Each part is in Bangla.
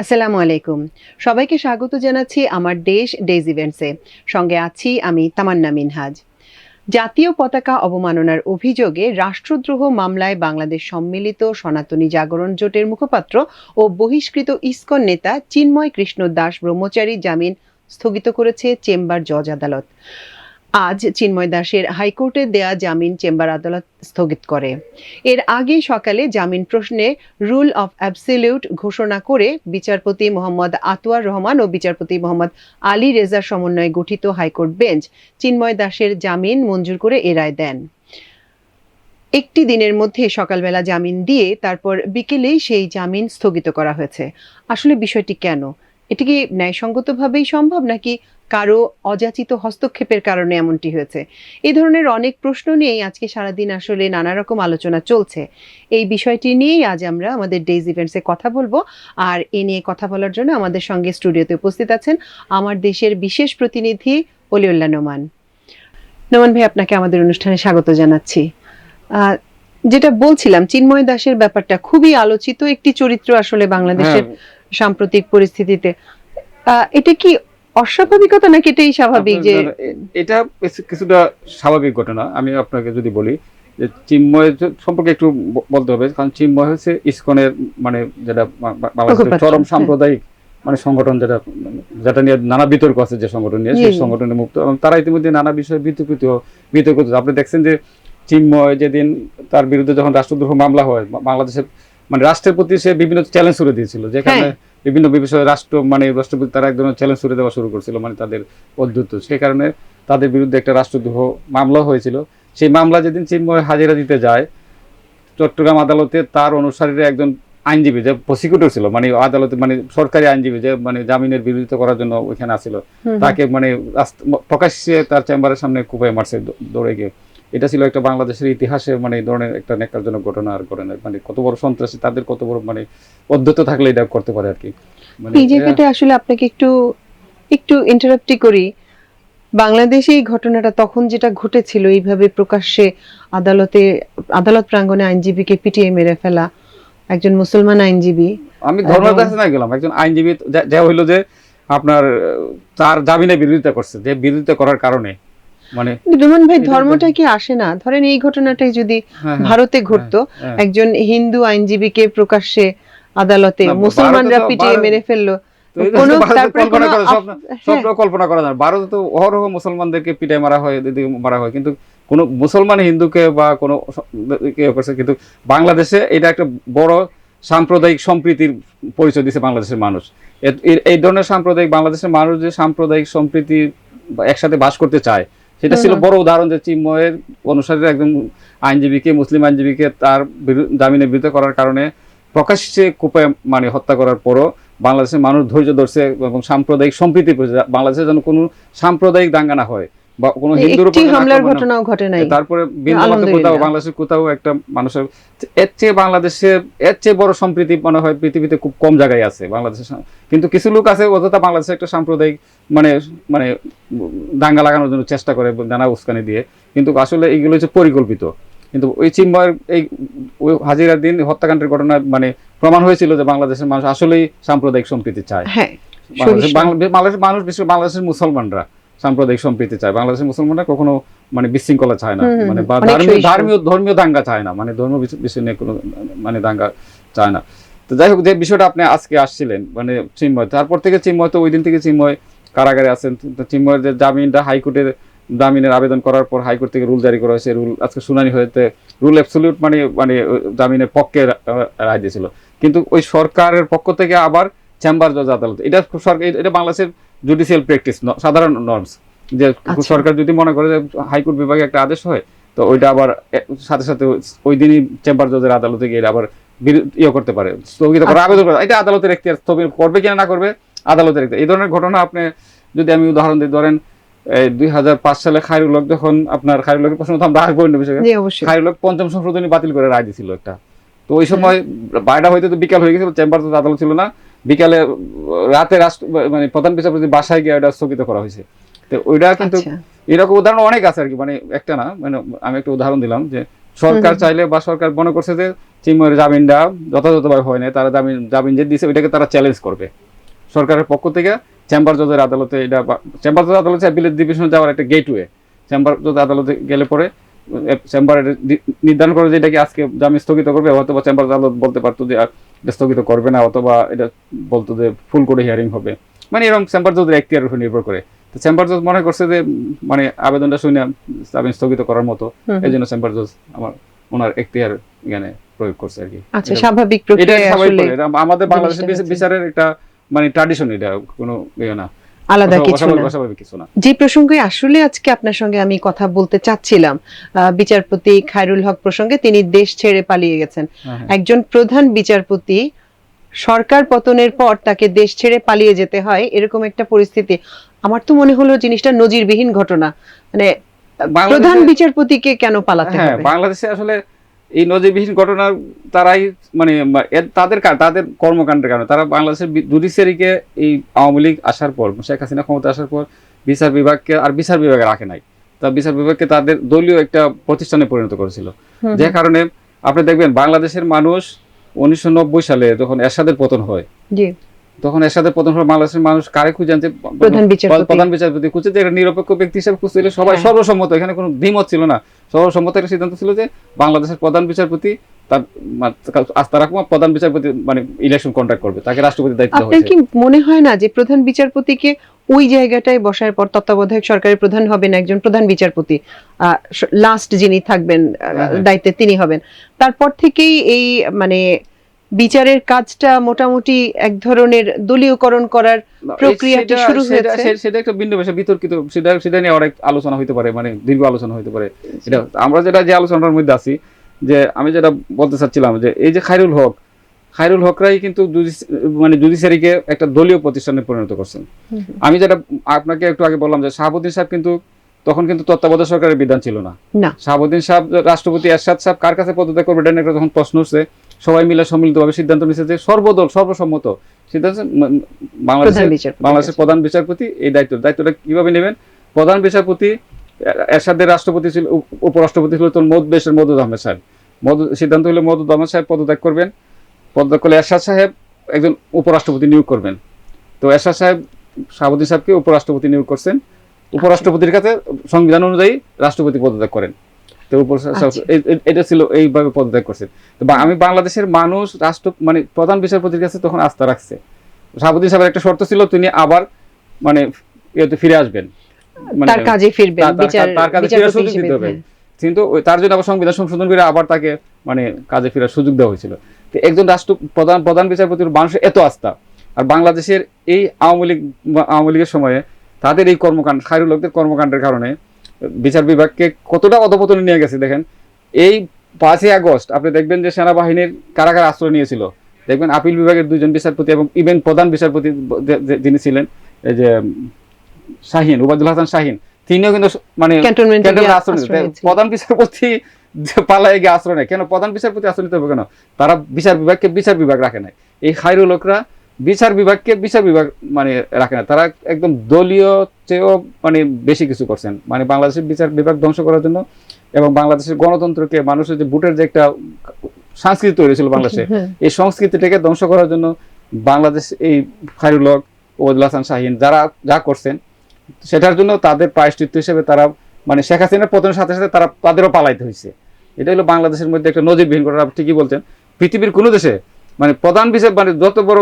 আসসালামু আলাইকুম। সবাইকে স্বাগত জানাচ্ছি আমার দেশ ডেইজ ইভেন্টসে। সঙ্গে আছি আমি তামান্না মিনহাজ। জাতীয় পতাকা অবমাননার অভিযোগে রাষ্ট্রদ্রোহ মামলায় বাংলাদেশ সম্মিলিত সনাতনী জাগরণ জোটের মুখপাত্র ও বহিষ্কৃত ইসকন নেতা চিন্ময় কৃষ্ণ দাস ব্রহ্মচারীর জামিন স্থগিত করেছে চেম্বার জজ আদালত। আজ চিন্ময় দাসের হাইকোর্টে দেয়া জামিন চেম্বার আদালত স্থগিত করে। এর আগে সকালে জামিন প্রশ্নে রুল অফ অ্যাবসলিউট ঘোষণা করে বিচারপতি মোহাম্মদ আতওয়ার রহমান ও বিচারপতি মোহাম্মদ আলী রেজার সমন্বয়ে গঠিত হাইকোর্ট বেঞ্চ চিন্ময় দাসের জামিন মঞ্জুর করে এ রায় দেন। একটি দিনের মধ্যে সকালবেলা জামিন দিয়ে তারপর বিকেলেই সেই জামিন স্থগিত করা হয়েছে। আসলে বিষয়টি কেন? এটি কি ন্যায়সঙ্গতভাবেই সম্ভব, নাকি কারো অযাচিত হস্তক্ষেপের কারণে এমনটি হয়েছে? এই ধরনের অনেক প্রশ্ন নিয়েই আজকে সারাদিন আসলে নানা রকম আলোচনা চলছে। এই বিষয়টি নিয়েই আজ আমরা আমাদের ডেইজ ইভেন্টসে কথা বলবো। আর এ নিয়ে কথা বলার জন্য আমাদের সঙ্গে স্টুডিওতে উপস্থিত আছেন আমার দেশের বিশেষ প্রতিনিধি অলিউল্লাহ নোমান। নোমান ভাই, আপনাকে আমাদের অনুষ্ঠানে স্বাগত জানাচ্ছি। যেটা বলছিলাম, চিন্ময় দাসের ব্যাপারটা খুবই আলোচিত একটি চরিত্র আসলে বাংলাদেশের সাম্প্রতিক পরিস্থিতিতে। এটা কি অস্বাভাবিকতা, নাকি এটাই স্বাভাবিক? যে এটা কিছুটা স্বাভাবিক ঘটনা। আমি আপনাকে যদি বলি যে চিন্ময় সম্পর্কে একটু বলতে হবে, কারণ চিন্ময় হচ্ছে ইসকনের মানে যেটা বাংলাদেশের চরম সাম্প্রদায়িক মানে সংগঠন, যেটা নিয়ে নানা বিতর্ক আছে, যে সংগঠন নিয়ে সেই সংগঠনের মুক্ত, এবং তারা ইতিমধ্যে নানা বিষয়ে বিতর্ক। আপনি দেখছেন যে চিন্ময় যেদিন তার বিরুদ্ধে যখন রাষ্ট্রদ্রোহ মামলা হয়, বাংলাদেশের মানে রাষ্ট্রের প্রতি সে বিভিন্ন চ্যালেঞ্জ করে দিয়েছিল, যেখানে বিভিন্ন বিষয়ে রাষ্ট্রপতি তারা এক ধরনের চ্যালেঞ্জ করে দেওয়া শুরু করছিল, মানে তাদের অদ্ভুত। সেই কারণে তাদের বিরুদ্ধে একটা রাষ্ট্রদ্রোহ মামলা হয়েছিল। সেই মামলা যেদিন চিন্ময় হাজিরা দিতে যায় চট্টগ্রাম আদালতে, তার অনুসারীরা একজন আইনজীবী যে প্রসিকিউটর ছিল, মানে আদালতে মানে সরকারি আইনজীবী যে মানে জামিনের বিরোধিতা করার জন্য ওইখানে আসছিল, তাকে মানে প্রকাশ্যে তার চেম্বারের সামনে কুপায় মারছে দৌড়ে গিয়ে। এটা ছিল একটা বাংলাদেশের ইতিহাসে মানে এই ধরনের একটা ন্যাক্কারজনক ঘটনা। আর ঘটনা মানে কত বড় সন্ত্রাসী, তাদের কত বড় মানে অধ্যত্ত থাকলে এটা করতে পারে আর কি। এই জায়গাটা আসলে আপনাকে একটু ইন্টারাপ্টই করি। বাংলাদেশে এই ঘটনাটা তখন যেটা ঘটেছিল, এইভাবে প্রকাশ্যে আদালত প্রাঙ্গণে আইনজীবীকে পিটিয়ে মেরে ফেলা, একজন মুসলমান আইনজীবী। আমি ধর্মের কাছে না গেলাম, একজন আইনজীবী যা হইলো যে আপনার তার জামিনের বিরোধিতা করছে, যে বিরোধিতা করার কারণে মানে রোমান ভাই, ধর্মটা কি আসে না? ধরেন এই ঘটনাটাই যদি ভারতে ঘটতো, একজন হিন্দু আইনজীবীকে প্রকাশ্যে আদালতে মুসলমানরা পিটিয়ে মেরে ফেললো, কল্পনা করা যায়। ভারতে তো অহরহ মুসলমানদেরকে পিটাই মারা হয়, কিন্তু কোনো মুসলমান হিন্দুকে বা কোনো করছে। কিন্তু বাংলাদেশে এটা একটা বড় সাম্প্রদায়িক সম্প্রীতির পরিচয় দিচ্ছে বাংলাদেশের মানুষ। এই ধরনের বাংলাদেশের মানুষ যে সাম্প্রদায়িক সম্প্রীতি একসাথে বাস করতে চায়, সেটা ছিল বড় উদাহরণ। যে চিন্ময়ের অনুসারীরা একজন আইনজীবীকে, মুসলিম আইনজীবীকে তার জামিনের বিরুদ্ধে করার কারণে প্রকাশ্যে কুপায় মানে হত্যা করার পরও বাংলাদেশের মানুষ ধৈর্য ধরছে এবং সাম্প্রদায়িক সম্প্রীতি, বাংলাদেশে যেন কোনো সাম্প্রদায়িক দাঙ্গা না হয় বা কোনো হিন্দুর উপর হামলার ঘটনাও ঘটে নাই। তারপরে বাংলাদেশের কোথাও একটা মানুষের এর চেয়ে বড় সম্প্রীতি মনে হয় পৃথিবীতে খুব কম জায়গায় আছে বাংলাদেশের। কিন্তু কিছু লোক আছে অযথা বাংলাদেশে একটা সাম্প্রদায়িক মানে মানে দাঙ্গা লাগানোর জন্য চেষ্টা করে নানা উস্কানি দিয়ে, কিন্তু আসলে এইগুলো হচ্ছে পরিকল্পিত। কিন্তু ওই চিন্ময়ের এই হাজিরার দিন হত্যাকাণ্ডের ঘটনা মানে প্রমাণ হয়েছিল যে বাংলাদেশের মানুষ আসলেই সাম্প্রদায়িক সম্প্রীতি চায়। বাংলাদেশের মানুষ, বিশেষ করে বাংলাদেশের মুসলমানরা সাম্প্রদায়িক সম্প্রীতি চায়। বাংলাদেশের মুসলমানরা কখনো মানে বিশৃঙ্খলা চায় না, মানে ধর্মীয় দাঙ্গা চায় না, মানে ধর্ম বিষয় নিয়ে কোনো মানে দাঙ্গা চায় না। তো যাই হোক, যে বিষয়টা আপনি আজকে আসছিলেন মানে চিন্ময়, তারপর থেকে চিন্ময় তো ওই দিন থেকে চিন্ময় কারাগারে আছেন। চিন্ময়ের যে জামিনটা হাইকোর্টের জামিনের আবেদন করার পর হাইকোর্ট থেকে রুল জারি করা হয়েছে, রুল আজকে শুনানি হয়েছে, রুল অ্যাবসলিউট মানে জামিনের পক্ষে রায় দিয়েছিল। কিন্তু ওই সরকারের পক্ষ থেকে আবার চেম্বার জজ আদালত, এটা বাংলাদেশের জুডিশিয়াল প্র্যাকটিস, সাধারণ নর্মস, যে সরকার যদি মনে করে যে হাইকোর্ট বিভাগে একটা আদেশ হয়, তো ওইটা আবার সাথে সাথে ওই দিনই চেম্বার জজের আদালতে গিয়ে আবার করতে পারে, স্থগিত করার আবেদন করে। এটা আদালতের এখতিয়ার, স্থগিত করবে কিনা না করবে আদালতের এখতিয়ার। এই ধরনের ঘটনা আপনি যদি আমি উদাহরণ দিই, ধরেন 2005 সালে খায়রুল হক, যখন আপনার খায়রুল হকের প্রশ্ন আমরা আসবো বিষয়ে, খায়রুল হক পঞ্চম সংশোধনী বাতিল করে রায় দিয়েছিল একটা। তো ওই সময় বাইরে হয়তো তো বিকাল হয়ে গেছিল, চেম্বার তো আদালত ছিল না, বিকালে রাতে মানে প্রধান বিচারপতি বাসায় গিয়ে ওটা স্থগিত করা হয়েছে। তো ওইটা কিন্তু এরকম উদাহরণ অনেক আছে আর কি, মানে একটা না, মানে আমি একটা উদাহরণ দিলাম যে সরকার চাইলে বা সরকার মনে করছে যে চিন্ময়ের জামিনটা যথাযথভাবে হয় না, তারা জামিন যে দিয়েছে ওইটাকে তারা চ্যালেঞ্জ করবে সরকারের পক্ষ থেকে। চেম্বার জজের আদালতে এটা, চেম্বার জজ আদালতে অ্যাপিলেট ডিভিশনে যাওয়ার একটা গেটওয়ে। চেম্বার জজ আদালতে গেলে পরে চেম্বার নির্ধারণ করে যে এটাকে আজকে জামিন স্থগিত করবে, অথবা চেম্বার আদালত বলতে পারতো যে এটা স্থগিত করবে না, অথবা এটা বলতো যে ফুল করে হিয়ারিং হবে। মানে এরকম চেম্বার জজের এখতিয়ারের উপর নির্ভর করে। তো চেম্বার জজ মনে করছে যে মানে আবেদনটা শুনে জামিন স্থগিত করার মতো, এই জন্য চেম্বার জজ ওনার এখতিয়ার এখানে প্রয়োগ করছে আর কি। আচ্ছা, স্বাভাবিক এটা প্রক্রিয়া স্বাভাবিক আসলে এটা আমাদের বাংলাদেশের জিনিসটা হচ্ছে। বিচারের একটা মানে ট্র্যাডিশন, এটা কোনো ইয়ে না, আলাদা কিছু না। অস্বাভাবিক কিছু না। যে প্রসঙ্গে আসলে আজকে আপনার সঙ্গে আমি কথা বলতে চাচ্ছিলাম, বিচারপতি খায়রুল হক প্রসঙ্গে, তিনি দেশ ছেড়ে পালিয়ে গেছেন। একজন প্রধান বিচারপতি সরকার পতনের পর তাকে দেশ ছেড়ে পালিয়ে যেতে হয়, এরকম একটা পরিস্থিতি আমার তো মনে হলো জিনিসটা নজিরবিহীন ঘটনা। মানে প্রধান বিচারপতিকে কেন পালাতে হ্যাঁ, হবে? বাংলাদেশে আসলে এই নজিরবিহীন ঘটনার তারাই মানে তাদের কর্মকাণ্ডের কারণে তারা বাংলাদেশের জুডিশিয়ারিকে এই আওয়ামী লীগ আসার পর, শেখ হাসিনা ক্ষমতা আসার পর বিচার বিভাগকে আর বিচার বিভাগে রাখে নাই। তা বিচার বিভাগকে তাদের দলীয় একটা প্রতিষ্ঠানে পরিণত করেছিল, যে কারণে আপনি দেখবেন বাংলাদেশের মানুষ 1990 সালে যখন এরশাদের পতন হয়, তখন এরশাদের পতন হলে বাংলাদেশের মানুষ কারে খুঁজে যে প্রধান বিচারপতি খুঁজে, যে একটা নিরপেক্ষ ব্যক্তি হিসেবে খুঁজছিল সবাই, সর্বসম্মত, এখানে কোনো দ্বিমত ছিল না, সর্বসম্মত একটা সিদ্ধান্ত ছিল যে বাংলাদেশের প্রধান বিচারপতি তার আস্থা রাখবো, প্রধান বিচারপতি মানে ইলেকশন কন্ডাক্ট করবে, তাকে রাষ্ট্রপতির দায়িত্ব দেওয়া হয়েছে। আপনার কি মনে হয় না যে প্রধান বিচারপতিকে ওই জায়গাটায় বসার পর তত্ত্বাবধায়ক সরকারের প্রধান হবেন একজন প্রধান বিচারপতি, লাস্ট যিনি থাকবেন দায়িত্বে তিনি হবেন, তারপর থেকেই এই মানে বিচারের কাজটা মোটামুটি এক ধরনের দলীয়করণ করার প্রক্রিয়াটি শুরু হয়েছে? সেটা একটা ভিন্ন বিষয়, বিতর্কিত, সেটা নিয়ে অনেক আলোচনা হইতে পারে, মানে দীর্ঘ আলোচনা হইতে পারে। এটা আমরা যে আলোচনার মধ্যে আছি, যে আমি যেটা বলতে চাচ্ছিলাম যে এই যে খায়রুল হকরাই কিন্তু মানে জুডিশিয়ারিকে একটা দলীয় প্রতিষ্ঠানে পরিণত করছেন। আমি যেটা আপনাকে একটু আগে বললাম যে শাহাবুদ্দিন সাহেব কিন্তু তখন কিন্তু তত্ত্বাবধায়ক সরকারের বিধান ছিল না। শাহাবুদ্দিন সাহেব রাষ্ট্রপতি এরশাদ সাহেব কার কাছে পদত্যাগ করবে এটা যখন প্রশ্ন উঠছে, সবাই মিলে সম্মিলিতভাবে সিদ্ধান্ত নিচ্ছে যে সর্বদল সর্বসম্মত সিদ্ধান্ত বাংলাদেশের প্রধান বিচারপতি এই দায়িত্বটা কিভাবে নেবেন। প্রধান বিচারপতি এরশাদের রাষ্ট্রপতি ছিল, উপরাষ্ট্রপতি ছিল তখন মওদুদ আহমেদ সাহেব। সিদ্ধান্ত হলে মওদুদ আহমেদ সাহেব পদত্যাগ করবেন, পদত্যাগ করলে এরশাদ সাহেব একজন উপরাষ্ট্রপতি নিয়োগ করবেন। তো এরশাদ সাহেব শাহাবুদ্দিন সাহেবকে উপরাষ্ট্রপতি নিয়োগ করছেন, উপরাষ্ট্রপতির কাছে সংবিধান অনুযায়ী রাষ্ট্রপতি পদত্যাগ করেন। তো এটা ছিল, এইভাবে পদত্যাগ করছেন। তো আমি বাংলাদেশের মানুষ মানে প্রধান বিচারপতির কাছে তখন আস্থা রাখছে। শাহাবুদ্দিন সাহেবের একটা শর্ত ছিল, তিনি আবার মানে ফিরে আসবেন, তার কাজে ফিরবেন, তার কাজে ফেরার সুযোগ দিতে হবে। কিন্তু তার জন্য আবার সংবিধান সংশোধন করে আবার তাকে মানে কাজে ফেরার সুযোগ দেওয়া হয়েছিল। তো একজন প্রধান বিচারপতির মানুষের এত আস্থা, আর বাংলাদেশের এই আওয়ামী লীগের সময়ে তাদের এই কর্মকাণ্ড, খায়রুল হকদের কর্মকাণ্ডের কারণে বিচার বিভাগকে কতটা অধপতনে নিয়ে গেছে। দেখেন এই 5ই আগস্ট আপনি দেখবেন যে সেনাবাহিনীর কারা আশ্রয় নিয়েছিল, দেখবেন আপিল বিভাগের 2জন বিচারপতি এবং ইভেন প্রধান বিচারপতি যিনি ছিলেন এই যে শাহিন, ওবায়দুল হাসান শাহিন, তিনিও কিন্তু মানে ক্যান্টনমেন্টে আশ্রয় নিয়েছেন। প্রধান বিচারপতি পালায় গিয়ে আশ্রয় নেয় কেন? প্রধান বিচারপতি আশ্রয় নিতে হবে কেন? তারা বিচার বিভাগ রাখে নাই। এই খায়রুল হকরা বিচার বিভাগ মানে রাখে না, তারা একদম দলীয় চেয়েও মানে বেশি কিছু করছেন, মানে বাংলাদেশের বিচার বিভাগ ধ্বংস করার জন্য এবং বাংলাদেশের গণতন্ত্রকে, মানুষের যে ভোটের যে একটা সংস্কৃতি তৈরি ছিল বাংলাদেশে, এই সংস্কৃতিটাকে ধ্বংস করার জন্য বাংলাদেশ এই খায়রুল হক, ওবায়দুল হাসান শাহিন যারা যা করছেন, সেটার জন্য তাদের প্রায়শ্চিত্ত হিসেবে তারা মানে শেখ হাসিনার পতনের সাথে সাথে তাদেরও পালাইতে হয়েছে। এটা হলো বাংলাদেশের মধ্যে একটা নজিরবিহীন ঘটনা। ঠিকই বলছেন, পৃথিবীর কোনো দেশে মানে প্রধান বিচার মানে যত বড়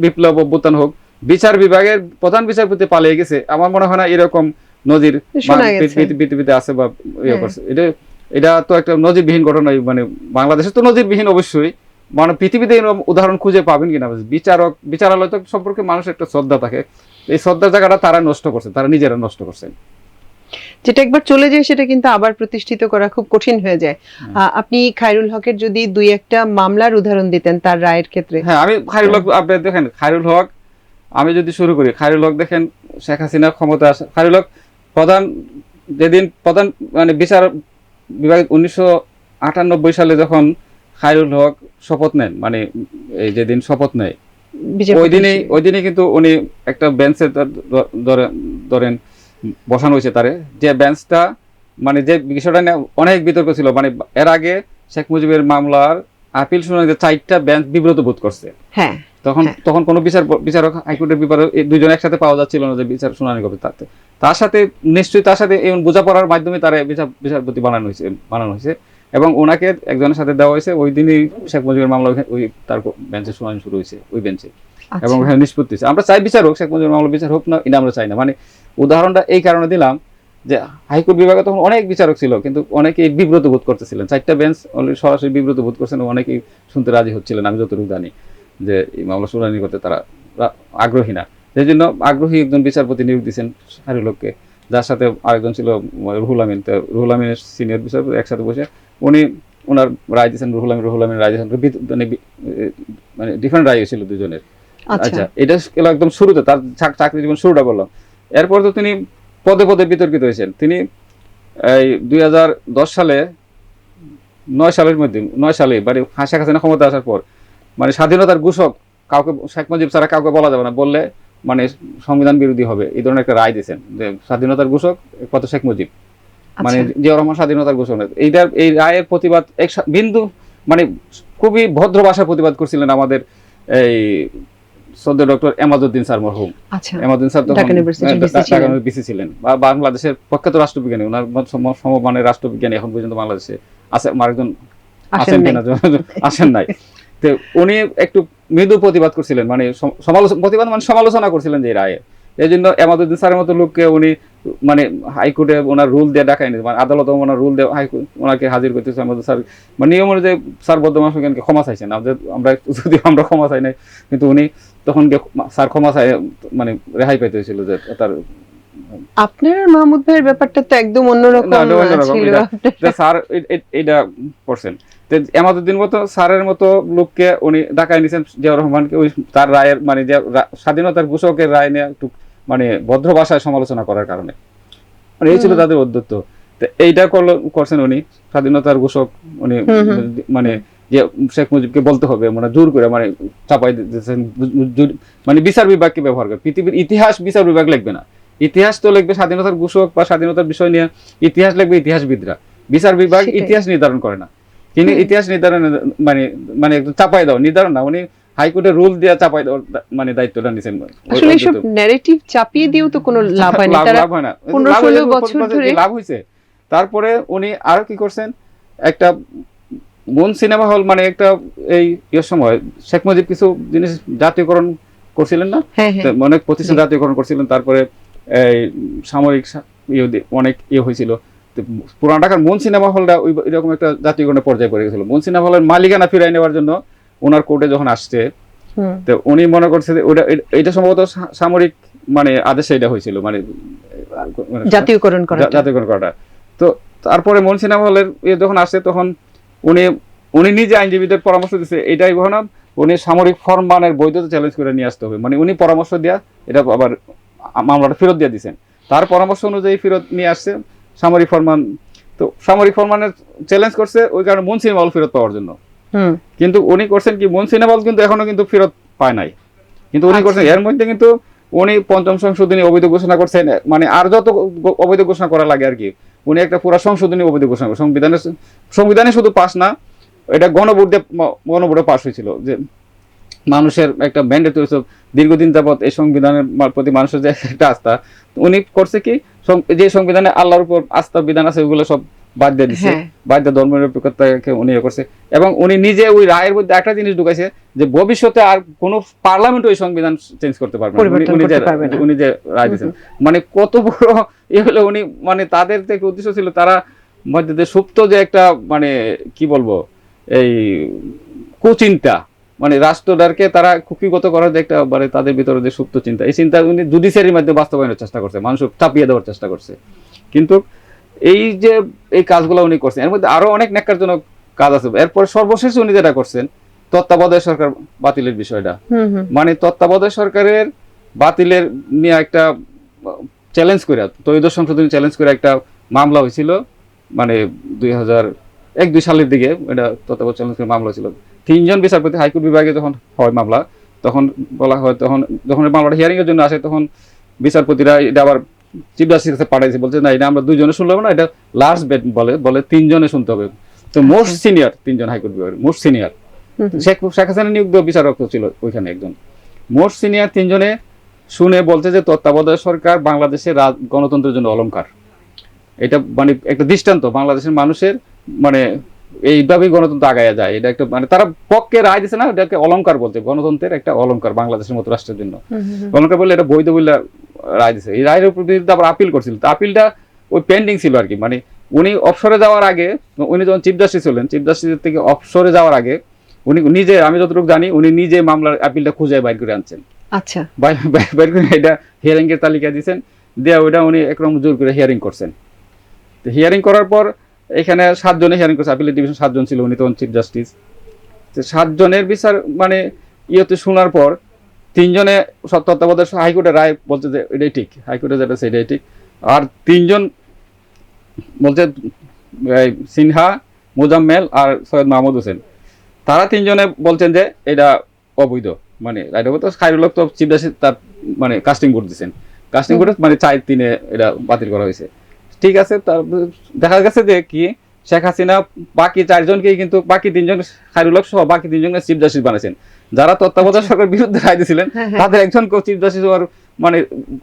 বিপ্লব অভ্যুত্থান হোক, বিচার বিভাগের প্রধান বিচারপতি পালিয়ে গেছে, আমার মনে হয় না এরকম নজির পৃথিবীতে আছে বা ইয়ে করছে। এটা তো একটা নজিরবিহীন ঘটনা। মানে বাংলাদেশে তো নজিরবিহীন অবশ্যই, মানে পৃথিবীতে এরকম উদাহরণ খুঁজে পাবেন কিনা। বিচারালয় সম্পর্কে মানুষের একটা শ্রদ্ধা থাকে, এই শ্রদ্ধার জায়গাটা তারা নষ্ট করছে, তারা নিজেরা নষ্ট করছে। যেটা একবার চলে যায় সেটা কিন্তু আবার প্রতিষ্ঠিত করা খুব কঠিন হয়ে যায়। আপনি খায়রুল হকের যদি 2-1টা মামলার উদাহরণ দিতেন তার রায়ের ক্ষেত্রে। হ্যাঁ, আমি খায়রুল হক, আপনি দেখেন খায়রুল হক, আমি যদি শুরু করি, খায়রুল হক দেখেন শেখ হাসিনা ক্ষমতা আসে, খায়রুল হক যেদিন প্রধান মানে বিচার বিভাগ 1998 সালে যখন খায়রুল হক শপথ নেন, মানে এই যেদিন শপথ নেয় ওই দিনে কিন্তু উনি একটা বেঞ্চে ধরেন বসানো হয়েছে তারে, যে বেঞ্চটা মানে যে বিষয়টা নিয়ে অনেক বিতর্ক ছিল, মানে এর আগে শেখ মুজিবের মামলার আপিল শুনানিতে 4টা বেঞ্চ বিব্রত বোধ করছে। হ্যাঁ, তখন হ্যাঁ। তখন কোনো বিচারক হাইকোর্টের ব্যাপারে দুজন একসাথে পাওয়া যাচ্ছিল না যে বিচার শুনানি করবে। তার সাথে নিশ্চয়ই তার সাথে এমন বোঝাপড়ার মাধ্যমে তারা বিচারপতি বানানো হয়েছে এবং ওনাকে একজনের সাথে দেওয়া হয়েছে। ওই দিনই শেখ মুজিবের মামলা ওই তার বেঞ্চে শুনানি শুরু হয়েছে, ওই বেঞ্চে, এবং আচ্ছা। ওখানে নিষ্পত্তি হয়েছে। আমরা চাই বিচার হোক, শেখ মুজিবের মামলা বিচার হোক না, এটা আমরা চাই না। মানে উদাহরণটা এই কারণে দিলাম যে হাইকোর্ট বিভাগে তখন অনেক বিচারক ছিল, কিন্তু অনেকেই বিব্রত বোধ করতেছিলেন। 4টা বেঞ্চ অলরেডি সরাসরি বিব্রত বোধ করছেন, অনেকেই শুনতে রাজি হচ্ছিলেন, আমি যতটুকু জানি, যে এই মামলা শুনানি করতে তারা আগ্রহী না। সেই জন্য আগ্রহী একজন বিচারপতি নিয়োগ দিয়েছেন সারি লোককে, যার সাথে আরেকজন ছিল রুহুল আমিন। তো রুহুল আমিনের সিনিয়র বিচারপতি একসাথে বসে উনি ওনার রায় দিয়েছেন। রুহুল আমিন রায় দিয়েছেন, মানে ডিফারেন্ট রায় ছিল দুজনের। আচ্ছা, এটা ছিল একদম শুরুতে তার চাকরি জীবন শুরুটা করলাম। এরপর তো তিনি পদে পদে বিতর্কিত হয়েছেন। তিনি এই 2010 সালে 9 সালে মানে শেখ হাসিনা ক্ষমতা আসার পর, মানে স্বাধীনতার ঘোষক কাউকে, শেখ মুজিব ছাড়া কাউকে বলা যাবে না, বললে মানে সংবিধান বিরোধী হবে, এই ধরনের একটা রায় দিয়েছেন যে স্বাধীনতার ঘোষক কত শেখ মুজিব, মানে জিয়াউর রহমান স্বাধীনতার ঘোষণা। এই রায়ের প্রতিবাদ বিন্দু মানে খুবই ভদ্র ভাষায় প্রতিবাদ করছিলেন আমাদের এই শ্রদ্ধেয় ডক্টর এমাজউদ্দিন স্যার মরহুম। এমাজউদ্দিন স্যার তখন ঢাকা বিসি ছিলেন, বা বাংলাদেশের প্রখ্যাত রাষ্ট্রবিজ্ঞানী। ওনার সমমানের রাষ্ট্রবিজ্ঞানী এখন পর্যন্ত বাংলাদেশে আছে, আরেকজন আছেন কিনা আসেন নাই। তো উনি একটু মৃদু প্রতিবাদ করছিলেন, মানে সমালোচনা করছিলেন যে রায়ে। এই জন্য এমাজউদ্দিন স্যারের মতো লোককে উনি মানে হাইকোর্টে ওনার রুল দিয়ে ডাকাই নিতে, মানে আদালত ওনার রুল দিয়ে ওনাকে হাজির করতেছে। আমাদের স্যার মানে নিয়ম অনুযায়ী স্যার বর্ধমান সুখানকে ক্ষমা চাইছেন, আমরা ক্ষমা চাই নাই, কিন্তু উনি তখন স্যার ক্ষমা চাই মানে রেহাই পাইতে হয়েছিল যে তার। আপনার মাহমুদ ভাইয়ের ব্যাপারটা তো একদম অন্যরকম ছিল। স্যার এটা করছেন এমাজউদ্দিন মতো স্যারের মতো লোককে উনি ঢাকায় নিয়েছেন, জিয়াউর রহমানকে ওই তার রায়ের মানে স্বাধীনতার ঘোষকের রায় নিয়ে একটু মানে ভদ্র ভাষায় সমালোচনা করার কারণে, মানে এই ছিল তাদের উদ্যত্ত। তো এইটা করছেন উনি, স্বাধীনতার ঘোষক উনি, মানে যে শেখ মুজিবকে বলতে হবে, মানে জোর করে মানে চাপাই দিচ্ছেন, মানে বিচার বিভাগকে ব্যবহার করে। পৃথিবীর ইতিহাস বিচার বিভাগ লিখবে না, ইতিহাস তো লিখবে স্বাধীনতার ঘোষক বা স্বাধীনতার বিষয় নিয়ে ইতিহাস লিখবে ইতিহাসবিদরা। বিচার বিভাগ ইতিহাস নির্ধারণ করে না, কিন্তু ইতিহাস নির্ধারণ মানে মানে একটু চাপাই দাও নির্ধারণ না, উনি হাইকোর্টের রুল দিয়ে চাপাই দেওয়ার মানে দায়িত্বটা নিছেন। আসলে সব ন্যারেটিভ চাপিয়ে দিয়েও তো কোনো লাভ হয় না, লাভ হয় না, 15-16 বছর ধরে লাভ হয়েছে। তারপরে উনি আরো কি করছেন, একটা মন সিনেমা হল, মানে একটা এই সময় শেখ মুজিব কিছু জিনিস জাতীয়করণ করছিলেন না, অনেক প্রতিষ্ঠান জাতীয়করণ করছিলেন। তারপরে এই সামরিক অনেক হয়েছিল। পুরান ঢাকার মন সিনেমা হলটা ওই এরকম একটা জাতীয়করণের পর্যায়ে পড়ে গেছিল। মন সিনেমা হলের মালিকানা ফিরাই নেওয়ার জন্য ওনার কোর্টে যখন আসছে, তো উনি মনে করছে যে এটা সম্ভবত সামরিক মানে আদেশে এটা হয়েছিল, মানে জাতীয়করণ করাটা। তো তারপরে মন সিনেমা হলের যখন আসছে, তখন উনি নিজে আইনজীবীদের পরামর্শ দিচ্ছে, এটাই না উনি সামরিক ফরমানের বৈধতা চ্যালেঞ্জ করে নিয়ে আসতে হবে, মানে উনি পরামর্শ দেয়া এটা আবার মামলাটা ফেরত দিয়ে দিচ্ছেন। তার পরামর্শ অনুযায়ী ফেরত নিয়ে আসছে সামরিক ফরমান। তো সামরিক ফরমানের চ্যালেঞ্জ করছে ওই কারণে মন সিনেমা হল ফেরত পাওয়ার জন্য। কিন্তু উনি করছেন কি, মন সিনেমা হল কিন্তু এখনো কিন্তু ফেরত পায় নাই, কিন্তু উনি করছেন এর মধ্যে কিন্তু উনি 5ম সংশোধনী অবৈধ ঘোষণা করছেন, মানে আর যত অবৈধ ঘোষণা করা লাগে আর কি, উনি একটা পুরো সংশোধনী অবৈধ ঘোষণা করেন। সংবিধানে শুধু পাস না, এটা গণভোটে পাস হয়েছিল, যে মানুষের একটা ম্যান্ডেট হয়েছে দীর্ঘদিন যাবৎ এই সংবিধানের প্রতি মানুষের যে একটা আস্থা। উনি করছে কি, যে সংবিধানে আল্লাহর উপর আস্থা বিধান আছে ওগুলো সব বাদ দিয়ে দিচ্ছে, বাদ দিয়ে ধর্মনিরপেক্ষতাকে উনি করছে। এবং উনি নিজে ওই রায়ের মধ্যে একটা জিনিস ঢুকাইছে যে ভবিষ্যতে আর কোন পার্লামেন্ট ওই সংবিধান চেঞ্জ করতে পারবে না, উনি যে রায় দিয়েছেন। মানে কত বড় হলে উনি, মানে তাদের থেকে উদ্দেশ্য ছিল তারা মধ্যে সুপ্ত যে একটা মানে কি বলবো এই কুচিন্তা, মানে রাষ্ট্রটাকে তারা কুক্ষিগত করার যে একটা মানে তাদের ভিতরে যে সুপ্ত চিন্তা, এই চিন্তা উনি জুডিশিয়ারির মধ্যে বাস্তবায়নের চেষ্টা করছে, মানুষ চাপিয়ে দেওয়ার চেষ্টা করছে। কিন্তু এই যে এই কাজগুলো উনি করছেন, এর মধ্যে আরো অনেক ন্যাক্কারজনক কাজ আছে। এরপর সর্বশেষ উনি যেটা করছেন, তত্ত্বাবধায়ক সরকার বাতিলের বিষয়টা, মানে তত্ত্বাবধায়ক সরকারের বাতিলের নিয়ে একটা চ্যালেঞ্জ করে, ত্রয়োদশ সংশোধনী চ্যালেঞ্জ করে একটা মামলা হয়েছিল, মানে 2001-2 সালের দিকে এটা তত্ত্বাবধায়ক চ্যালেঞ্জ করে মামলা ছিল। 3 জন বিচারপতি হাইকোর্ট বিভাগে যখন হয় মামলা, তখন বলা হয়, তখন যখন মামলাটা হিয়ারিং এর জন্য আসে, তখন বিচারপতিরা এটা আবার চিফ জাস্টিসের কাছে পাঠাইছে, বলছে না এটা আমরা দুইজনে শুনলাম না, এটা লাস্ট বেট বলে তিনজনে শুনতে হবে। তো মোস্ট সিনিয়র তিনজন হাইকোর্ট বিভাগের মোস্ট সিনিয়র শেখ হাসিনা নিয়োগ বিচারক ছিল ওইখানে একজন, মোস্ট সিনিয়র তিনজনে শুনে বলছে যে তত্ত্বাবধায়ক সরকার বাংলাদেশের গণতন্ত্রের জন্য অলংকার। এটা মানে একটা দৃষ্টান্ত বাংলাদেশের মানুষের, মানে এইভাবেই গণতন্ত্র আগায় যায়। এটা একটা মানে তারা পক্ষে রায় দিচ্ছে না, এটাকে অলংকার বলছে, গণতন্ত্রের একটা অলংকার বাংলাদেশের মতো রাষ্ট্রের জন্য অলংকার বললে এটা বৈধ বলে রায় দিচ্ছে। এই রায়ের উপর আবার আপিল করছিল, তো আপিলটা ওই পেন্ডিং ছিল আর কি। মানে উনি অবসরে যাওয়ার আগে, উনি যখন চিফ জাস্টিস হলেন, চিফ জাস্টিসের থেকে অবসরে যাওয়ার আগে উনি নিজে, আমি যতটুকু জানি, উনি নিজে মামলার আপিলটা খুঁজে বাইর করে আনছেন। আচ্ছা, বাইর করে এটা হিয়ারিং এর তালিকা দিয়েছেন, দেওয়া ওইটা উনি একরকম জোর করে হিয়ারিং করছেন। তো হিয়ারিং করার পর এখানে 7 জনে হিয়ারিং করছে, আপিলের ডিভিশন 7 জন ছিল, উনি তখন চিফ জাস্টিস। তো 7 জনের বিচার মানে ইয়েতে শোনার পর 3 জনে তত্ত্বাবধায়ক হাইকোর্টের রায় বলছে যে এটাই ঠিক, হাইকোর্টে যেটা সেটাই ঠিক। আর 3 জন বলছে সিনহা, মোজাম্মেল আর সৈয়দ মাহমুদ হোসেন, তারা 3 জনে বলছেন যে এটা অবৈধ। মানে এটা তো খায়রুল হক তো চিফ জাস্টিস তার মানে কাস্টিং ভোট দিচ্ছেন, কাস্টিং ভোটে মানে 4-3 এটা বাতিল করা হয়েছে। ঠিক আছে, তার দেখা গেছে যে কি শেখ হাসিনা বাকি 4 জনকেই কিন্তু বাকি 3 জন খায়রুল হক সহ বাকি 3 জনকে চিফ জাস্টিস বানাইছেন। যারা তত্ত্বাবধায়ক সরকারের বিরুদ্ধে রায় দিয়েছিলেন তাদের একজনকেও চিফ জাস্টিস হওয়ার মানে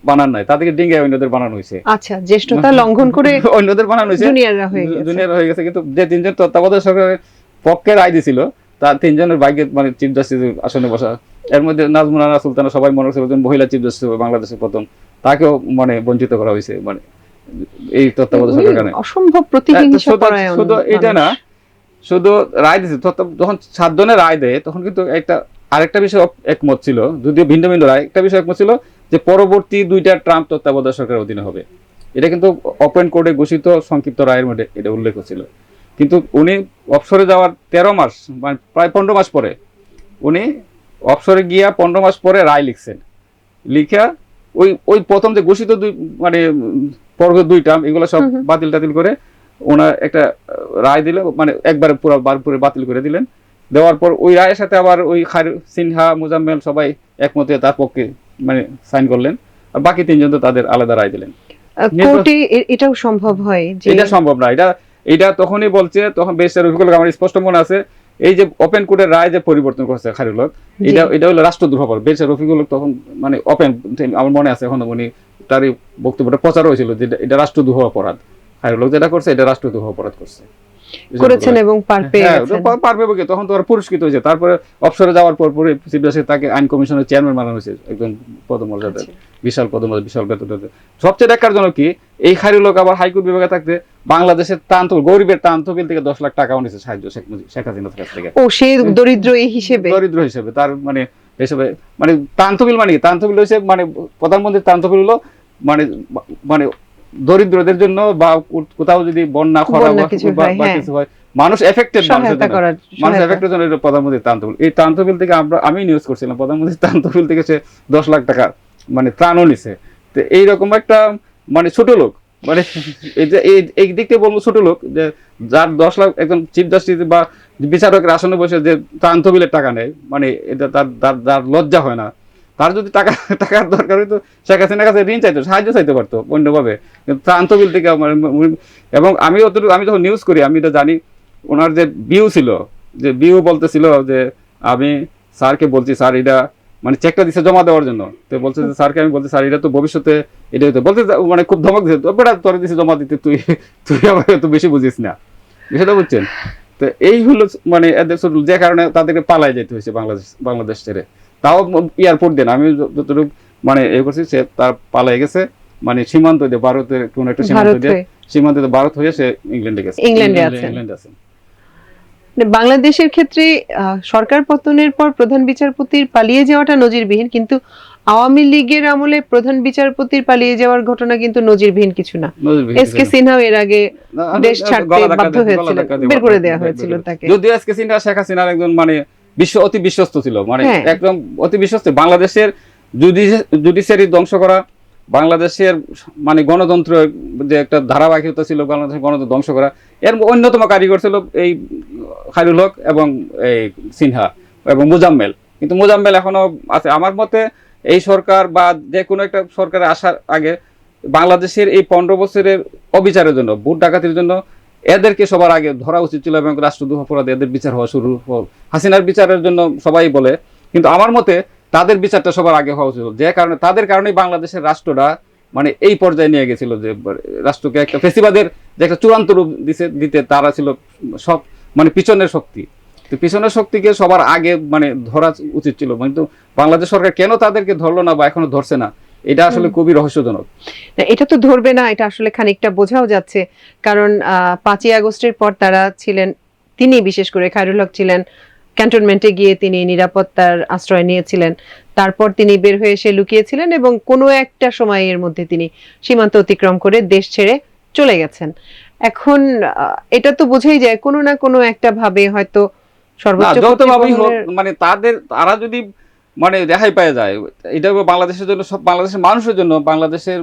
বানান নাই, তাদেরকে ডিঙ্গায় অন্যদের বানানো হয়েছে। আচ্ছা, জ্যেষ্ঠতা লঙ্ঘন করে অন্যদের বানানো হয়েছে, জুনিয়র হয়ে গেছে। কিন্তু যে 3 জন তত্ত্বাবধায়ক সরকারের পক্ষে রায় দিয়েছিল তার 3 জনের ভাগ্যে মানে চিফ জাস্টিস আসনে বসা। এর মধ্যে নাজমুল হাসান সুলতানা সবাই মনে করছিল মহিলা চিফ জাস্টিস হবে বাংলাদেশের প্রথম, তাকেও মানে বঞ্চিত করা হয়েছে মানে এই তত্ত্বাবধায়ক সরকারের। অসম্ভব প্রতিহিংসা পরায়ণ। শুধু এটা না, শুধু রায় দিয়েছে, যখন 7 জনের রায় দেয় তখন কিন্তু আরেকটা বিষয় একমত ছিল, যদিও ভিন্ন ভিন্ন রায়, একটা বিষয় একমত ছিল যে পরবর্তী 2টা ট্রাম্প তত্ত্বাবধায়ক সরকারের অধীনে হবে। এটা কিন্তু ওপেন কোর্টে ঘোষিত সংক্ষিপ্ত রায়ের মধ্যে এটা উল্লেখ ছিল। কিন্তু উনি অবসরে যাওয়ার 13 মাস মানে প্রায় 15 মাস পরে, উনি অবসরে গিয়া 15 মাস পরে রায় লিখছেন। লিখা ওই প্রথম যে ঘোষিত মানে পর্ব 2 টার্ম এগুলো সব বাতিল টাতিল করে ওনার একটা রায় দিলে, মানে একবারে পুরো বাতিল করে দিলেন। দেওয়ার পর ওই রায়ের সাথে আবার ওই সিনহা, মোজাম্মেল সবাই একমতে তার পক্ষে মানে সাইন করলেন, আর বাকি 3 জন তো তাদের আলাদা রায় দিলেন। কোর্টে এটাও সম্ভব হয় যে এটা সম্ভব না। এটা তখনই বলছে, তখন বেশির রফিকুল হক, আমার স্পষ্ট মনে আছে, এই যে ওপেন কোর্টের রায় যে পরিবর্তন করছে খায়রুল হক, এটা হলো রাষ্ট্রদ্রোহ অপরাধ। বেশির রফিকুল হক তখন মানে ওপেন, আমার মনে আছে এখন, উনি তার বক্তব্যটা প্রচার হয়েছিল যে এটা রাষ্ট্রদ্রোহ অপরাধ, খায়রুল হক যেটা করছে এটা রাষ্ট্রদ্রোহ অপরাধ করেছেন এবং পার পেয়ে গেছেন। তখন তো আর পুরস্কৃত হয়েছে। তারপরে অবসরে যাওয়ার পর চিফ জাস্টিস তাকে আইন কমিশনের চেয়ারম্যান বানানো হয়েছে, একজন পদমর্যাদার, বিশাল পদমর্যাদা, বিশাল বেতন। সবচেয়ে দেখার জন্য কি এই খায়রুল হক আবার হাইকোর্ট বিভাগে থাকতে বাংলাদেশের গরিবের ত্রাণ-তহবিল থেকে 10 লাখ টাকাও নিয়েছে সাহায্য শেখ হাসিনার কাছ থেকে। ও সে দরিদ্র হিসেবে তার মানে হিসেবে মানে ত্রাণ-তহবিল মানে কি, ত্রাণ-তহবিল হচ্ছে মানে প্রধানমন্ত্রীর ত্রাণ-তহবিল হলো মানে মানে দরিদ্রদের জন্য বা কোথাও যদি বন্যা খরা বা কিছু হয়, মানুষ এফেক্টেড, মানুষ এফেক্টেড জন্য প্রধানমন্ত্রীর ত্রাণ-তহবিল। এই ত্রাণ-তহবিল থেকে আমি নিউজ করছিলাম, প্রধানমন্ত্রীর ত্রাণ-তহবিল থেকে সে 10 লাখ টাকা মানে ত্রাণও নিছে। তো এইরকম একটা মানে ছোট লোক, মানে এই দিক থেকে বলবো ছোট লোক, যে যার 10 লাখ একজন চিফ জাস্টিস বা বিচারকের আসনে বসে যে ত্রাণ-তহবিলের টাকা নেয়, মানে এটা তার লজ্জা হয় না? তার যদি টাকার দরকার হইতো শেখ হাসিনার কাছে ঋণ চাইতো, সাহায্য চাইতে পারতো অন্যভাবে, কিন্তু ত্রাণ-তহবিল থেকে। এবং আমি যখন নিউজ করি আমি এটা জানি, ওনার যে বিউ ছিল, যে বিউ বলতেছিল যে আমি স্যারকে বলছি, স্যার এটা মানে চেকটা দিচ্ছে জমা দেওয়ার জন্য, তো বলছে যে স্যারকে আমি বলছি, স্যার এটা তো ভবিষ্যতে এটা হতো, বলতে মানে খুব ধমক দিচ্ছে, বেটা তোরে দিচ্ছে জমা দিতে, তুই আবার এত বেশি বুঝিস না, বিষয়টা বুঝছেন? তো এই হলো মানে এদের যে কারণে তাদেরকে পালাই যেতে হয়েছে বাংলাদেশ ছেড়ে। তাও এয়ারপোর্ট দেন, আমি যতটুকু মানে এ করছি, সে তার পালাই গেছে মানে সীমান্ত দিয়ে, ভারতের কোন একটা সীমান্ত দিয়ে ভারত হয়ে সে ইংল্যান্ডে গেছে, ইংল্যান্ডে আছে। বাংলাদেশের ক্ষেত্রে সরকার পতনের পর প্রধান বিচারপতির পালিয়ে যাওয়াটা নজিরবিহীন, কিন্তু আওয়ামী লীগের আমলে প্রধান বিচারপতির পালিয়ে যাওয়ার ঘটনা কিন্তু নজিরবিহীন কিছু না। এসকে সিনহাও এর আগে দেশ ছাড়তে বাধ্য হয়েছিল, বের করে দেওয়া হয়েছিল তাকে। যদিও এসকে সিনহা শেখ হাসিনার একজন মানে অতি বিশ্বস্ত ছিল, মানে একদম অতি বিশ্বস্ত। বাংলাদেশের জুডিশিয়ারি ধ্বংস করা, বাংলাদেশের মানে গণতন্ত্র যে একটা ধারাবাহিকতা ছিল, বাংলাদেশের গণতন্ত্র ধ্বংস করা, এর অন্যতম কারিগর ছিল এই খায়রুল হক এবং এই সিনহা এবং মোজাম্মেল। কিন্তু মোজাম্মেল এখনো আছে। আমার মতে এই সরকার বা যে কোনো একটা সরকারে আসার আগে বাংলাদেশের এই 15 বছরের অবিচারের জন্য, ভোট ডাকাতির জন্য এদেরকে সবার আগে ধরা উচিত ছিল এবং রাষ্ট্রদ্রোহ অপরাধে এদের বিচার হওয়া শুরু হল। হাসিনার বিচারের জন্য সবাই বলে, কিন্তু আমার মতে তাদের বিচারটা সবার আগে হওয়া উচিত, যে কারণে তাদের কারণেই বাংলাদেশের রাষ্ট্রটা মানে এই পর্যায়ে নিয়ে গেছিল, যে রাষ্ট্রকে একটা ফেসিবাদের যে একটা চূড়ান্ত রূপ দিতে তারা ছিল সব মানে পিছনের শক্তি। তো পিছনের শক্তিকে সবার আগে মানে ধরা উচিত ছিল, কিন্তু বাংলাদেশ সরকার কেন তাদেরকে ধরলো না বা এখনো ধরছে না, এটা আসলে খুবই রহস্যজনক। এটা তো ধরবে না, এটা আসলে খানিকটা বোঝাও যাচ্ছে, কারণ 5ই আগস্টের পর তারা ছিলেন, তিনি বিশেষ করে খায়রুল হক ছিলেন ক্যান্টনমেন্টে গিয়ে তিনি নিরাপত্তার আশ্রয় নিয়েছিলেন, তারপর তিনি বের হয়ে এসে লুকিয়েছিলেন এবং কোনো একটা সময়ের মধ্যে তিনি সীমান্ত অতিক্রম করে দেশ ছেড়ে চলে গেছেন। এখন এটা তো বোঝাই যায় কোনো না কোনো একটা ভাবে হয়তো সর্বোচ্চ যতভাবেই হোক মানে তারা যদি মানে রেহাই পাওয়া যায়, এটা বাংলাদেশের জন্য, সব বাংলাদেশের মানুষের জন্য, বাংলাদেশের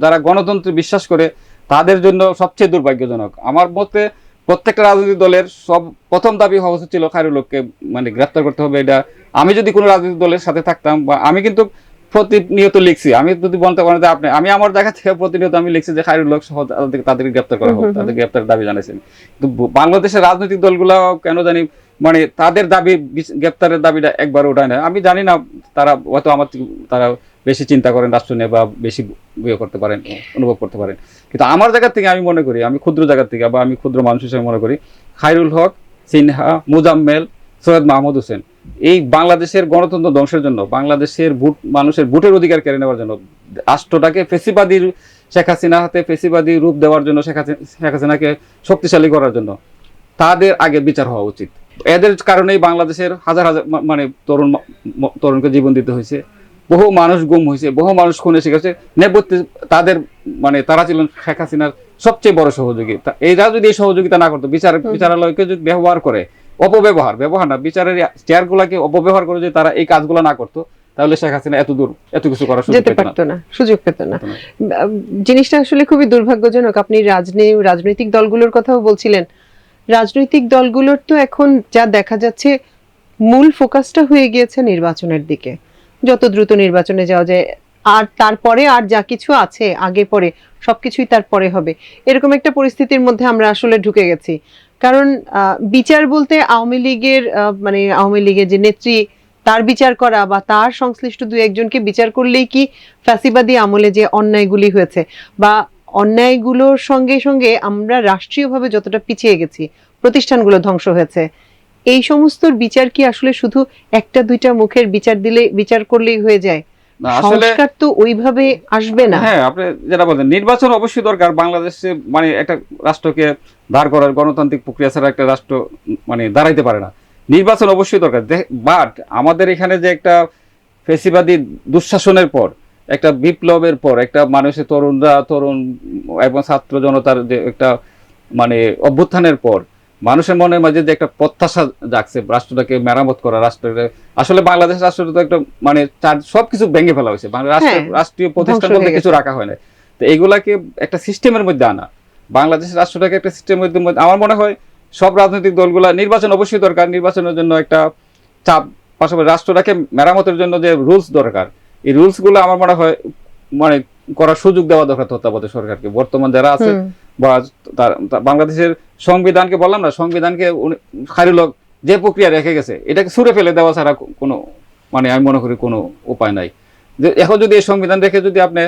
যারা গণতন্ত্রে বিশ্বাস করে তাদের জন্য সবচেয়ে দুর্ভাগ্যজনক। আমার মতে প্রত্যেকটা রাজনৈতিক দলের সব প্রথম দাবি হওয়া উচিত ছিল খায়রুল হককে মানে গ্রেফতার করতে হবে। এটা আমি যদি কোনো রাজনৈতিক দলের সাথে থাকতাম, বা আমি কিন্তু প্রতিনিয়ত লিখছি, আমি যদি বলতে পারেন যে আপনি, আমি আমার জায়গা থেকে প্রতিনিয়ত আমি লিখছি যে খায়রুল হক সহ তাদেরকে গ্রেফতার করা হোক, তাদের গ্রেফতারের দাবি জানাইছেন। কিন্তু বাংলাদেশের রাজনৈতিক দলগুলো কেন জানি মানে তাদের দাবি, গ্রেফতারের দাবিটা একবার ওঠায় না। আমি জানি না, তারা হয়তো তারা বেশি চিন্তা করেন রাষ্ট্র নিয়ে বা বেশি করতে পারেন, অনুভব করতে পারেন। কিন্তু আমার জায়গা থেকে আমি মনে করি, আমি ক্ষুদ্র জায়গা থেকে বা আমি ক্ষুদ্র মানুষ হিসেবে মনে করি, খায়রুল হক, সিনহা, মুজাম্মেল, সৈয়দ মাহমুদ হোসেন এই বাংলাদেশের গণতন্ত্র ধ্বংসের জন্য, বাংলাদেশের মানুষের ভোটের অধিকার কেড়ে নেওয়ার জন্য, রাষ্ট্রটাকে ফেসিবাদী শেখ হাসিনা হাতে ফেসিবাদী রূপ দেওয়ার জন্য, শেখ হাসিনাকে শক্তিশালী করার জন্য তাদের আগে বিচার হওয়া উচিত। এদের কারণেই বাংলাদেশের হাজার হাজার মানে তরুণকে জীবন দিতে হয়েছে, বহু মানুষ গুম হয়েছে, বহু মানুষ খুনে শিখেছে। নেপথ্যে তাদের মানে তারা ছিলেন শেখ হাসিনার সবচেয়ে বড় সহযোগী। এরা যদি এই সহযোগিতা না করতো, বিচারালয়কে যদি ব্যবহার করে, ব্যবহার না, বিচারের চেয়ারগুলোকে অপব্যবহার করে যদি তারা এই কাজগুলো না করতো, তাহলে শেখ হাসিনা এত কিছু করার সুযোগ পেত না। জিনিসটা আসলে খুবই দুর্ভাগ্যজনক। আপনি রাজনৈতিক দলগুলোর কথাও বলছিলেন। রাজনৈতিক দলগুলোর তো এখন যা দেখা যাচ্ছে মূল ফোকাসটা হয়ে গিয়েছে নির্বাচনের দিকে, যত দ্রুত নির্বাচনে যাওয়া যায়, আর তারপরে আর যা কিছু আছে আগে পরে সবকিছুই তারপরে হবে, এরকম একটা পরিস্থিতির মধ্যে আমরা আসলে ঢুকে গেছি। কারণ বিচার বলতে আওয়ামী লীগের যে নেত্রী তার বিচার করা বা তার সংশ্লিষ্ট দুই একজনকে বিচার করলেই কি ফ্যাসিবাদী আমলে যে অন্যায়গুলি হয়েছে বা অন্যায়গুলোর সঙ্গে সঙ্গে আমরা রাষ্ট্রীয়ভাবে যতটা পিছিয়ে গেছি, প্রতিষ্ঠানগুলো ধ্বংস হয়েছে, এই সমস্ত বিচার কি আসলে শুধু একটা দুইটা মুখের বিচার করলেই হয়ে যায়? সংস্কার তো ওইভাবে আসবে না। হ্যাঁ, আপনি যেটা বলেন, নির্বাচন অবশ্যই দরকার। বাংলাদেশে মানে একটা রাষ্ট্রকে দাঁড় করার গণতান্ত্রিক প্রক্রিয়া ছাড়া একটা রাষ্ট্র মানে দাঁড়াইতে পারে না। নির্বাচন অবশ্যই দরকার, বাট আমাদের এখানে যে একটা ফেসিবাদী দুঃশাসনের পর, একটা বিপ্লবের পর, একটা মানুষের তরুণ এবং ছাত্র জনতার যে একটা মানে অভ্যুত্থানের পর মানুষের মনের মাঝে যে একটা প্রত্যাশা জাগছে রাষ্ট্রটাকে মেরামত করা, রাষ্ট্রটা আসলে বাংলাদেশ রাষ্ট্রটা তো একটা মানে সবকিছু ভেঙে ফেলা হয়েছে, রাষ্ট্রীয় প্রতিষ্ঠান বলতে কিছু রাখা হয় না। তো এইগুলাকে একটা সিস্টেমের মধ্যে আনা, বাংলাদেশের রাষ্ট্রটাকে একটা সিস্টেমের মধ্যে আমার মনে হয় সব রাজনৈতিক দলগুলা, নির্বাচন অবশ্যই দরকার, নির্বাচনের জন্য একটা চাপ, পাশাপাশি রাষ্ট্রটাকে মেরামতের জন্য যে রুলস দরকার, এই রুলস গুলো আমার মনে হয় মানে করার সুযোগ দেওয়া দরকার তত্ত্বাবধায়ক সরকারকে। বর্তমান যারা আছে বা বাংলাদেশের সংবিধানকে বললাম না, সংবিধানকে খায়রুল হক যে প্রক্রিয়া রেখে গেছে এটাকে ছুঁড়ে ফেলে দেওয়া ছাড়া কোনো মানে আমি মনে করি কোনো উপায় নাই। যে এখন যদি এই সংবিধান রেখে যদি আপনি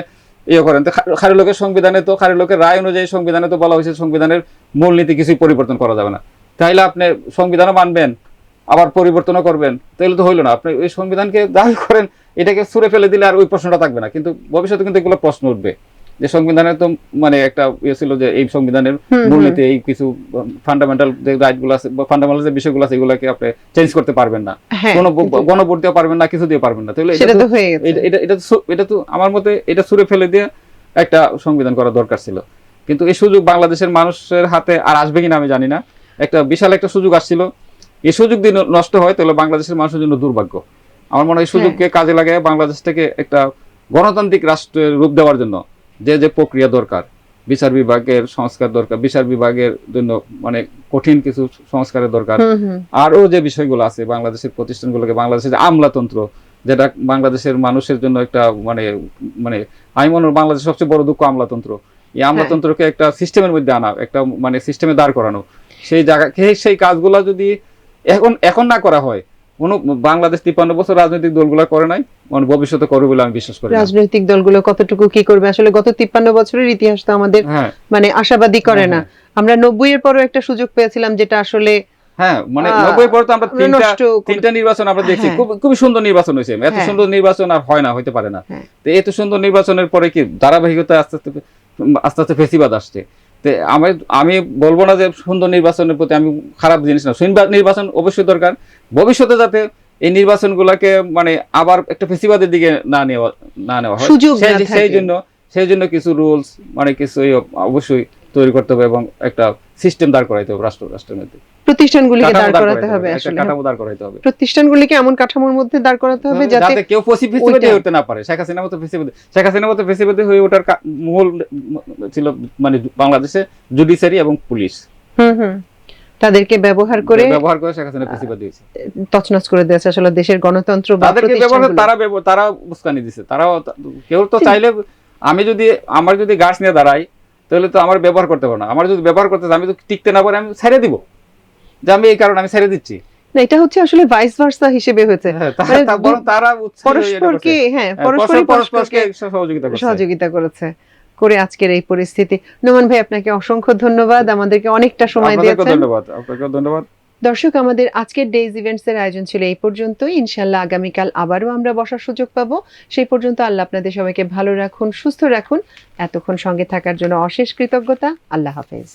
ইয়ে করেন, তো খায়রুল হকের সংবিধানে তো, খায়রুল হকের রায় অনুযায়ী সংবিধানে তো বলা হয়েছে সংবিধানের মূলনীতি কিছুই পরিবর্তন করা যাবে না। তাইলে আপনি সংবিধানও মানবেন আবার পরিবর্তনও করবেন, তাহলে তো হইলো না। আপনি ওই সংবিধানকে দাবি করেন, এটাকে ছুঁড়ে ফেলে দিলে আর ওই প্রশ্নটা থাকবে না। কিন্তু ভবিষ্যতে কিন্তু এগুলো প্রশ্ন উঠবে যে সংবিধানের তো মানে একটা ইয়ে ছিল যে এই সংবিধানের মূলনীতি, এই কিছু ফান্ডামেন্টাল যে রাইট গুলো আছে বা ফান্ডামেন্টাল যে বিষয়গুলো আছে এগুলোকে আপনি চেঞ্জ করতে পারবেন না, কোনো গণভোট দিতে পারবেন না, কিছু দিয়ে পারবেন না। তাহলে এটা তো আমার মতে এটা ছুঁড়ে ফেলে দিয়ে একটা সংবিধান করা দরকার ছিল। কিন্তু এই সুযোগ বাংলাদেশের মানুষের হাতে আর আসবে কিনা আমি জানি না। একটা বিশাল একটা সুযোগ আসছিল, এই সুযোগ দিয়ে নষ্ট হয় তাহলে বাংলাদেশের মানুষের জন্য দুর্ভাগ্য। আমার মনে হয় এই সুযোগকে কাজে লাগায় বাংলাদেশ থেকে একটা গণতান্ত্রিক রাষ্ট্রের রূপ দেওয়ার জন্য যে প্রক্রিয়া দরকার, বিচার বিভাগের সংস্কার দরকার, বিচার বিভাগের জন্য মানে কঠিন কিছু সংস্কারের দরকার, আরো যে বিষয়গুলো আছে বাংলাদেশের প্রতিষ্ঠানগুলোকে, বাংলাদেশের যে আমলাতন্ত্র, যেটা বাংলাদেশের মানুষের জন্য একটা মানে মানে আমি মনে হয় বাংলাদেশের সবচেয়ে বড় দুঃখ আমলাতন্ত্র। এই আমলাতন্ত্রকে একটা সিস্টেমের মধ্যে আনা, একটা মানে সিস্টেমে দাঁড় করানো, সেই জায়গা সেই কাজগুলো যদি এখন না করা হয়, কোনো বাংলাদেশ 53 বছর রাজনৈতিক দলগুলো করে নাই, মানে ভবিষ্যতে করবে বলে আমি বিশ্বাস করি না। রাজনৈতিক দলগুলো কতটুকু কি করবে আসলে, গত 53 বছরের ইতিহাস তো আমাদের হ্যাঁ মানে আশাবাদী করে হ্যাঁ, না। হ্যাঁ। আমরা 90 এর পরও একটা সুযোগ পেয়েছিলাম, যেটা আসলে হ্যাঁ মানে 90 পরে তো আমরা নষ্ট তিনটা নির্বাচন আমরা দেখছি, হ্যাঁ। খুবই সুন্দর নির্বাচন হয়েছে। এত হ্যাঁ। সুন্দর নির্বাচন আর হয় না, হইতে পারে না। হ্যাঁ। তো এত সুন্দর নির্বাচনের পরে কি ধারাবাহিকতা আস্তে আস্তে ফেসিবাদ আসছে। তো আমি বলবো না যে সুন্দর নির্বাচনের প্রতি আমি খারাপ জিনিস না, সুন্দর নির্বাচন অবশ্যই দরকার। ভবিষ্যতে যাতে এই নির্বাচনগুলোকে মানে আবার একটা ফেসিবাদের দিকে না নেওয়া হয়, সুযোগ না থাকে। সেই জন্য কিছু রুলস মানে কিছু অবশ্যই তৈরি করতে হবে এবং একটা সিস্টেম দাঁড় করাইতে হবে রাষ্ট্রের মধ্যে। প্রতিষ্ঠানগুলিকে দাঁড় করাতে হবে, একটা আসলে কাঠামো দাঁড় করাইতে হবে। প্রতিষ্ঠানগুলিকে এমন কাঠামোর মধ্যে দাঁড় করাতে হবে যাতে কেউ ফেসিবাদী হতে না পারে। শেখ হাসিনার মতো ফেসিবাদী হয়ে ওঠার মূল ছিল মানে বাংলাদেশে জুডিশিয়ারি এবং পুলিশ। তাদেরকে ব্যবহার করে শেখ হাসিনা ফেসিবাদী হয়েছে, তছনছ করে দিয়েছে আসলে দেশের গণতন্ত্র বা তাদেরকে তারা উস্কানি দিছে। কেউ তো চাইলে আমার যদি গাছ নিয়ে দাঁড়াই, তাহলে তো আমার ব্যবহার করতে পারবো না। আমার যদি ব্যবহার করতে আমি তো টিকতে না পারে, আমি ছেড়ে দিব যে আমি এই কারণে আমি ছেড়ে দিচ্ছি। না, এটা হচ্ছে আসলে ভাইস ভার্সা হিসেবে হয়েছে, তারা পরস্পরকে পরস্পরকে সহযোগিতা করেছে করে আজকের এই পরিস্থিতি। নোমান ভাই, আপনাকে অসংখ্য ধন্যবাদ, আমাদেরকে অনেকটা সময় দিয়েছেন। ধন্যবাদ, আপনাকে ধন্যবাদ। দর্শক, আমাদের আজকের ডেইজ ইভেন্টস এর আয়োজন ছিল এই পর্যন্তই। ইনশাআল্লাহ আগামীকাল আবারও আমরা বসার সুযোগ পাবো। সেই পর্যন্ত আল্লাহ আপনাদের সবাইকে ভালো রাখুন, সুস্থ রাখুন। এতক্ষণ সঙ্গে থাকার জন্য অশেষ কৃতজ্ঞতা। আল্লাহ হাফেজ।